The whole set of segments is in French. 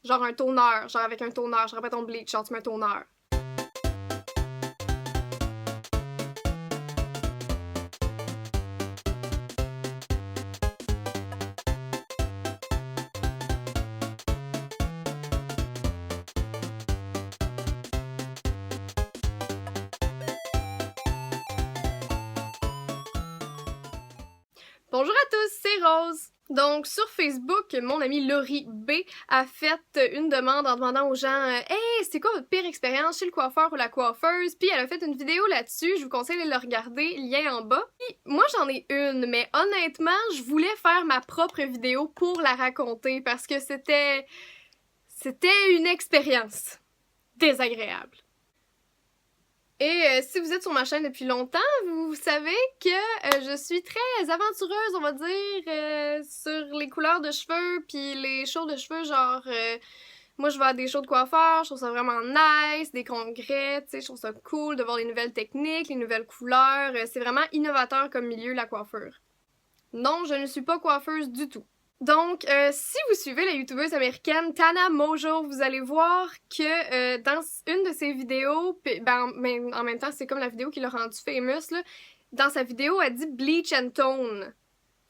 Genre un toner, genre avec un toner, genre pas ton bleach, genre tu mets un toner. Bonjour à tous, c'est Rose! Donc, sur Facebook, mon amie Laurie B a fait une demande en demandant aux gens « Hey, c'est quoi votre pire expérience chez le coiffeur ou la coiffeuse? » Puis elle a fait une vidéo là-dessus, je vous conseille de le regarder, lien en bas. Puis moi, j'en ai une, mais honnêtement, je voulais faire ma propre vidéo pour la raconter parce que c'était une expérience désagréable. Et si vous êtes sur ma chaîne depuis longtemps, vous savez que je suis très aventureuse, on va dire, sur les couleurs de cheveux puis les shows de cheveux, genre moi je vais à des shows de coiffeurs, je trouve ça vraiment nice, des congrès, tu sais, je trouve ça cool de voir les nouvelles techniques, les nouvelles couleurs, c'est vraiment innovateur comme milieu la coiffure. Non, je ne suis pas coiffeuse du tout. Donc, si vous suivez la youtubeuse américaine Tana Mojo, vous allez voir que dans une de ses vidéos, mais en même temps, c'est comme la vidéo qui l'a rendue famous, là, dans sa vidéo, elle dit « bleach and tone ».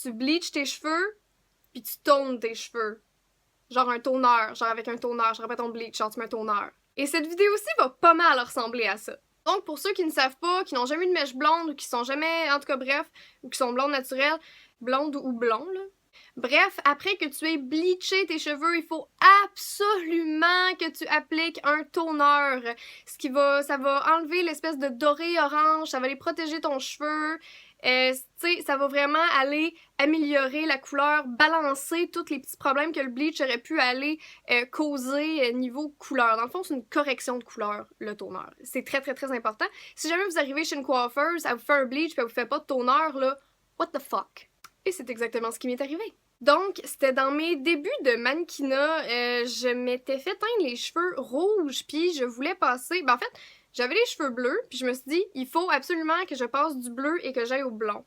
Tu bleaches tes cheveux, puis tu tones tes cheveux. Genre un toner, genre avec un toner, genre pas ton bleach, genre tu mets un toner. Et cette vidéo-ci va pas mal ressembler à ça. Donc, pour ceux qui ne savent pas, qui n'ont jamais eu de mèche blonde, ou qui sont jamais, en tout cas bref, ou qui sont blondes naturelles, blondes ou blonds, là. Bref, après que tu aies bleaché tes cheveux, il faut absolument que tu appliques un toner. Ça va enlever l'espèce de doré orange, ça va aller protéger ton cheveu. Tu sais, ça va vraiment aller améliorer la couleur, balancer tous les petits problèmes que le bleach aurait pu aller causer niveau couleur. Dans le fond, c'est une correction de couleur, le toner. C'est très, très, très important. Si jamais vous arrivez chez une coiffeuse, elle vous fait un bleach puis elle vous fait pas de toner, là, what the fuck? Et c'est exactement ce qui m'est arrivé. Donc, c'était dans mes débuts de mannequinat, je m'étais fait teindre les cheveux rouges, puis je voulais passer... en fait, j'avais les cheveux bleus, puis je me suis dit, il faut absolument que je passe du bleu et que j'aille au blond.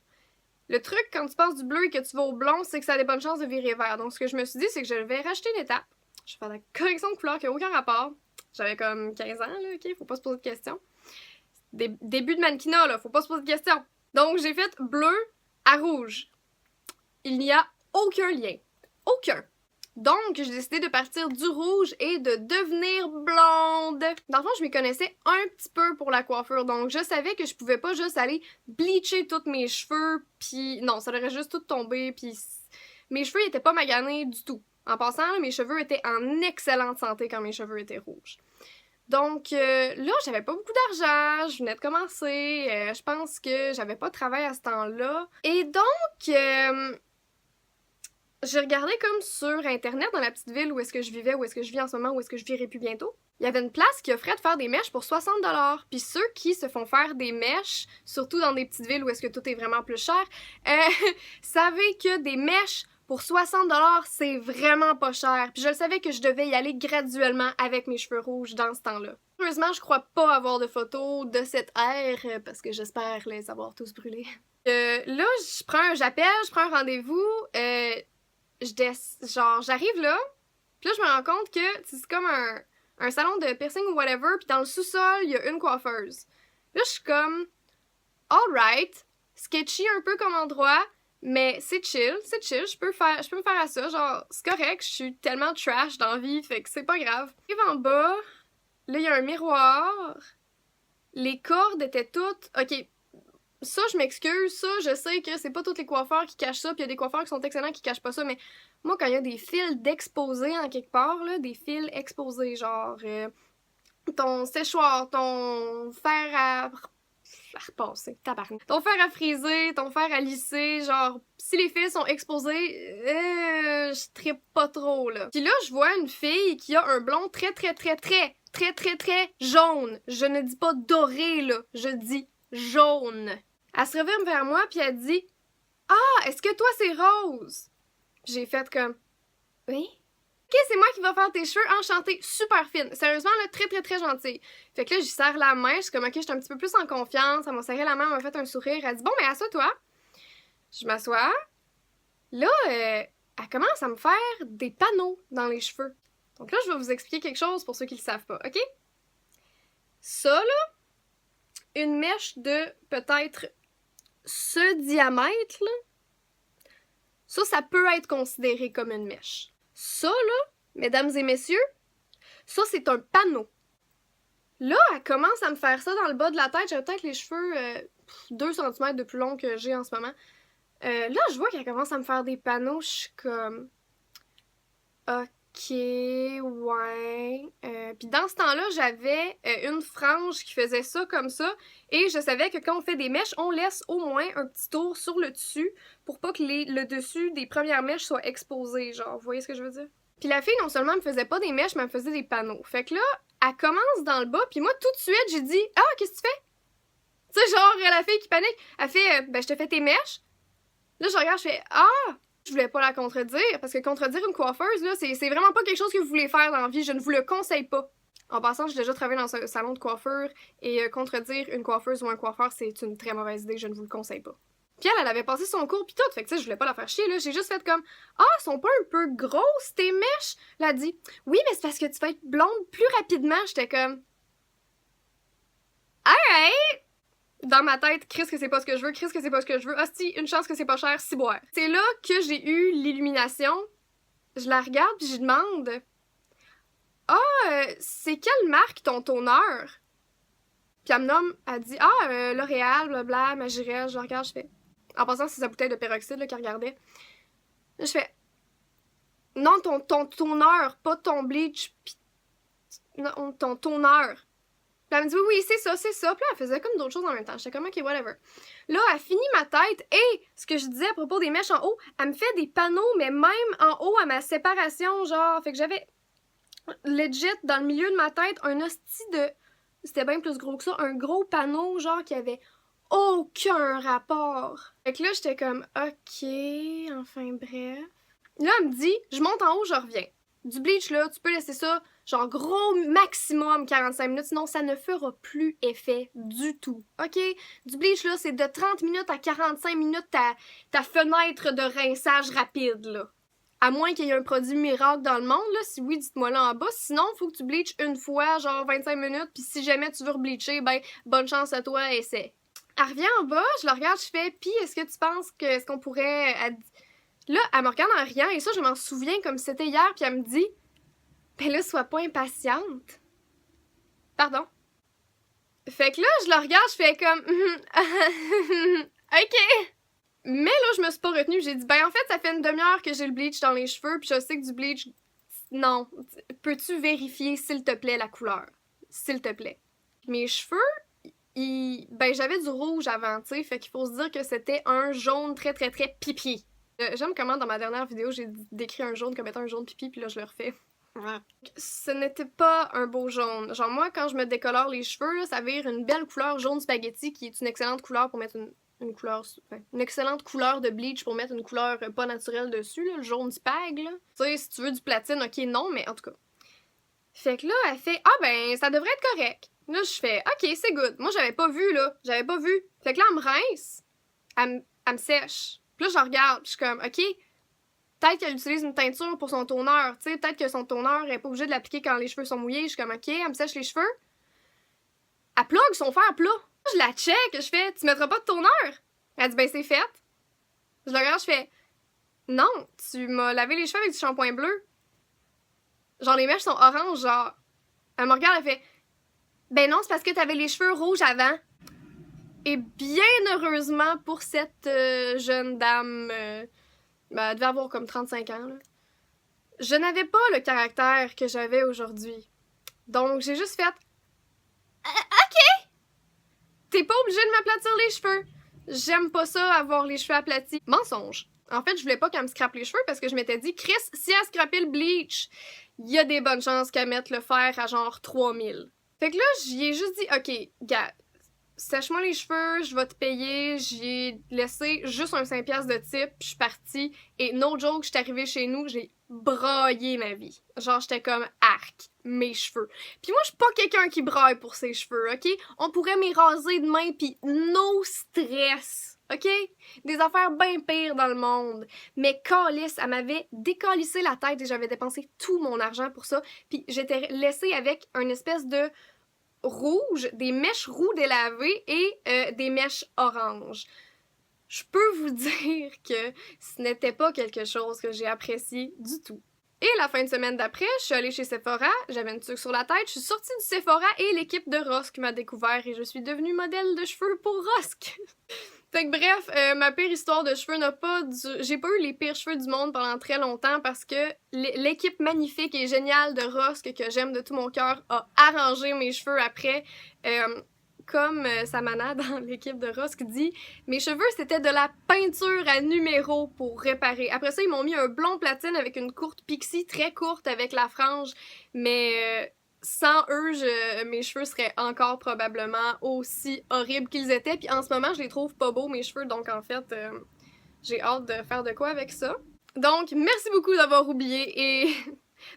Le truc, quand tu passes du bleu et que tu vas au blond, c'est que ça a des bonnes chances de virer vert. Donc, ce que je me suis dit, c'est que je vais racheter une étape. Je vais faire de la correction de couleur qui n'a aucun rapport. J'avais comme 15 ans, là, ok? Faut pas se poser de questions. Début de mannequinat, là, faut pas se poser de questions. Donc, j'ai fait bleu à rouge. Il n'y a aucun lien. Aucun. Donc, j'ai décidé de partir du rouge et de devenir blonde. Dans le fond, je m'y connaissais un petit peu pour la coiffure, donc je savais que je pouvais pas juste aller bleacher tous mes cheveux, puis non, ça aurait juste tout tombé, puis mes cheveux étaient pas maganés du tout. En passant, là, mes cheveux étaient en excellente santé quand mes cheveux étaient rouges. Donc là, j'avais pas beaucoup d'argent, je venais de commencer, je pense que j'avais pas de travail à ce temps-là. Et donc, j'ai regardé comme sur internet dans la petite ville où est-ce que je vivais, où est-ce que je vis en ce moment, où est-ce que je virai plus bientôt. Il y avait une place qui offrait de faire des mèches pour 60$. Puis ceux qui se font faire des mèches, surtout dans des petites villes où est-ce que tout est vraiment plus cher, savaient que des mèches pour 60$, c'est vraiment pas cher. Puis je le savais que je devais y aller graduellement avec mes cheveux rouges dans ce temps-là. Heureusement, je crois pas avoir de photos de cette ère, parce que j'espère les avoir tous brûlés. Là, j'appelle, je prends un rendez-vous, j'arrive là, puis là, je me rends compte que c'est comme un salon de piercing ou whatever, puis dans le sous-sol, il y a une coiffeuse. Là, je suis comme, alright, sketchy un peu comme endroit, mais c'est chill, je peux me faire à ça, genre, c'est correct, je suis tellement trash dans la vie, fait que c'est pas grave. J'arrive en bas, là, il y a un miroir, les cordes étaient toutes, ok, ça, je m'excuse, ça, je sais que c'est pas tous les coiffeurs qui cachent ça, puis il y a des coiffeurs qui sont excellents qui cachent pas ça, mais moi, quand il y a des fils d'exposés en quelque part, là, des fils exposés, genre ton séchoir, ton fer à repasser, tabarnak. Ton fer à friser, ton fer à lisser, genre, si les fils sont exposés, je trippe pas trop, là. Puis là, je vois une fille qui a un blond très jaune. Je ne dis pas doré, là, je dis jaune. Elle se revient vers moi puis elle dit « Ah, est-ce que toi c'est rose? » J'ai fait comme « Oui? » « Ok, c'est moi qui va faire tes cheveux, enchantée, super fine. Sérieusement, là, très gentille. Fait que là, j'y serre la main, je suis comme « Ok, je suis un petit peu plus en confiance. » Elle m'a serré la main, elle m'a fait un sourire. Elle dit « Bon, mais assois-toi. » Je m'assois. Là, elle commence à me faire des panneaux dans les cheveux. Donc là, je vais vous expliquer quelque chose pour ceux qui le savent pas, ok? Ça, là, une mèche de peut-être ce diamètre, là, ça peut être considéré comme une mèche. Ça, là, mesdames et messieurs, ça, c'est un panneau. Là, elle commence à me faire ça dans le bas de la tête. J'ai peut-être les cheveux 2 cm de plus long que j'ai en ce moment. Là, je vois qu'elle commence à me faire des panneaux. Je suis comme... Ok, ouais. Puis dans ce temps-là, j'avais une frange qui faisait ça comme ça. Et je savais que quand on fait des mèches, on laisse au moins un petit tour sur le dessus pour pas que le dessus des premières mèches soit exposé. Genre, vous voyez ce que je veux dire? Puis la fille, non seulement me faisait pas des mèches, mais elle me faisait des panneaux. Fait que là, elle commence dans le bas, puis moi, tout de suite, j'ai dit « Ah, qu'est-ce que tu fais? » Tu sais, genre, la fille qui panique, elle fait « Ben, je te fais tes mèches. » Là, je regarde, je fais « Ah! » Je voulais pas la contredire, parce que contredire une coiffeuse, là, c'est vraiment pas quelque chose que vous voulez faire dans la vie. Je ne vous le conseille pas. En passant, j'ai déjà travaillé dans un salon de coiffure, et contredire une coiffeuse ou un coiffeur, c'est une très mauvaise idée. Je ne vous le conseille pas. Puis elle avait passé son cours pis tout, fait que tu sais, je voulais pas la faire chier, là. J'ai juste fait comme « Ah, elles sont pas un peu grosses, tes mèches? » Elle a dit « Oui, mais c'est parce que tu vas être blonde plus rapidement. » J'étais comme « Alright! » Dans ma tête, Chris que c'est pas ce que je veux, Chris que c'est pas ce que je veux. Hostie, une chance que c'est pas cher, si boire. C'est là que j'ai eu l'illumination. Je la regarde pis je demande « Ah, c'est quelle marque ton toner? » Puis elle me nomme, elle dit « Ah, L'Oréal, blabla, Magirel. » Je la regarde, je fais... En passant, c'est sa bouteille de peroxyde là, qu'elle regardait. Là, je fais non, ton toner, pas ton bleach. Pis... Non, ton toner. Puis elle me dit oui, c'est ça, c'est ça. Puis là, elle faisait comme d'autres choses en même temps. J'étais comme ok, whatever. Là, elle finit ma tête et ce que je disais à propos des mèches en haut, elle me fait des panneaux, mais même en haut à ma séparation, genre. Fait que j'avais legit dans le milieu de ma tête un hostie de. C'était bien plus gros que ça, un gros panneau, genre qui avait aucun rapport. Fait que là, j'étais comme, ok, enfin bref. Là, elle me dit, je monte en haut, je reviens. Du bleach, là, tu peux laisser ça, genre gros maximum 45 minutes, sinon ça ne fera plus effet du tout, ok? Du bleach, là, c'est de 30 minutes à 45 minutes ta fenêtre de rinçage rapide, là. À moins qu'il y ait un produit miracle dans le monde, là, si oui, dites-moi là en bas. Sinon, faut que tu bleaches une fois, genre 25 minutes, puis si jamais tu veux rebleacher, ben, bonne chance à toi, essaie. Elle revient en bas, je la regarde, je fais « Pis, est-ce que tu penses que est-ce qu'on pourrait... » Là, elle me regarde en riant, et ça, je m'en souviens comme si c'était hier, puis elle me dit « Ben là, sois pas impatiente. » Pardon? Fait que là, je la regarde, je fais comme « Ok! » Mais là, je me suis pas retenue, j'ai dit « Ben en fait, ça fait une demi-heure que j'ai le bleach dans les cheveux, puis je sais que du bleach... Non. Peux-tu vérifier, s'il te plaît, la couleur? S'il te plaît. » Mes cheveux... Ben, j'avais du rouge avant, tu sais, fait qu'il faut se dire que c'était un jaune très, très, très pipi. J'aime comment dans ma dernière vidéo, j'ai décrit un jaune comme étant un jaune pipi, puis là, je le refais. Ce n'était pas un beau jaune. Genre, moi, quand je me décolore les cheveux, là, ça vire une belle couleur jaune spaghetti, qui est une excellente couleur pour mettre une couleur... Enfin, une excellente couleur de bleach pour mettre une couleur pas naturelle dessus, là, le jaune spag, là. Tu sais, si tu veux du platine, ok, non, mais en tout cas. Fait que là, elle fait « Ah ben, ça devrait être correct. » Là, je fais « Ok, c'est good. » Moi, j'avais pas vu, là. J'avais pas vu. Fait que là, elle me rince. Elle me sèche. Puis là, je la regarde. Puis je suis comme « Ok, peut-être qu'elle utilise une teinture pour son toner. Tu sais, peut-être que son toner, elle est pas obligée de l'appliquer quand les cheveux sont mouillés. » Je suis comme « Ok, elle me sèche les cheveux. » Elle plug son fer plat. Je la check. Je fais « Tu mettras pas de toner? » Elle dit « Ben, c'est fait. » Je la regarde, je fais « Non, tu m'as lavé les cheveux avec du shampoing bleu. » Genre, les mèches sont oranges, genre. Elle me regarde, elle fait Ben non, c'est parce que t'avais les cheveux rouges avant. Et bien heureusement pour cette jeune dame, ben, elle devait avoir comme 35 ans, là. Je n'avais pas le caractère que j'avais aujourd'hui. Donc, j'ai juste fait Ok! T'es pas obligé de m'aplatir les cheveux. J'aime pas ça, avoir les cheveux aplatis. Mensonge. En fait, je voulais pas qu'elle me scrape les cheveux parce que je m'étais dit, Chris, si elle scrapait le bleach, il y a des bonnes chances qu'elle mette le fer à genre 3000. Fait que là, j'y ai juste dit, ok, gars, sèche-moi les cheveux, je vais te payer. J'ai laissé juste un 5$ de tip, puis je suis partie. Et no joke, j'étais arrivée chez nous, j'ai braillé ma vie. Genre, j'étais comme arc, mes cheveux. Puis moi, je suis pas quelqu'un qui braille pour ses cheveux, ok? On pourrait m'y raser demain, puis no stress. OK? Des affaires bien pires dans le monde. Mais calisse, elle m'avait décalissé la tête et j'avais dépensé tout mon argent pour ça. Puis j'étais laissée avec une espèce de rouge, des mèches roux délavées et des mèches oranges. Je peux vous dire que ce n'était pas quelque chose que j'ai apprécié du tout. Et la fin de semaine d'après, je suis allée chez Sephora, j'avais une tuque sur la tête, je suis sortie du Sephora et l'équipe de Rosk m'a découvert et je suis devenue modèle de cheveux pour Rosk. Fait que bref, ma pire histoire de cheveux n'a pas j'ai pas eu les pires cheveux du monde pendant très longtemps parce que l'équipe magnifique et géniale de Rosk que j'aime de tout mon cœur a arrangé mes cheveux après. Comme Samana dans l'équipe de Rosk dit, mes cheveux c'était de la peinture à numéro pour réparer. Après ça, ils m'ont mis un blond platine avec une courte pixie très courte avec la frange, mais sans eux, mes cheveux seraient encore probablement aussi horribles qu'ils étaient. Puis en ce moment, je les trouve pas beaux, mes cheveux, donc en fait, j'ai hâte de faire de quoi avec ça. Donc, merci beaucoup d'avoir oublié et...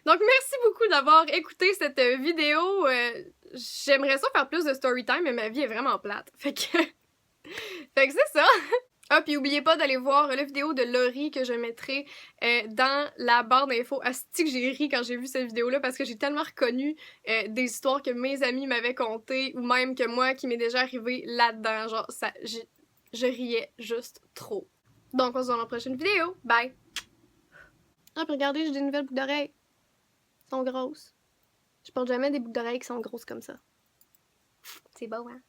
Donc, merci beaucoup d'avoir écouté cette vidéo. J'aimerais ça faire plus de story time, mais ma vie est vraiment plate. Fait que c'est ça! Ah, puis oubliez pas d'aller voir la vidéo de Laurie que je mettrai dans la barre d'infos. Asti que j'ai ri quand j'ai vu cette vidéo-là parce que j'ai tellement reconnu des histoires que mes amis m'avaient contées ou même que moi qui m'est déjà arrivé là-dedans. Genre, ça, je riais juste trop. Donc, on se voit dans la prochaine vidéo. Bye! Ah, puis regardez, j'ai des nouvelles boucles d'oreilles. Elles sont grosses. Je porte jamais des boucles d'oreilles qui sont grosses comme ça. C'est beau, hein?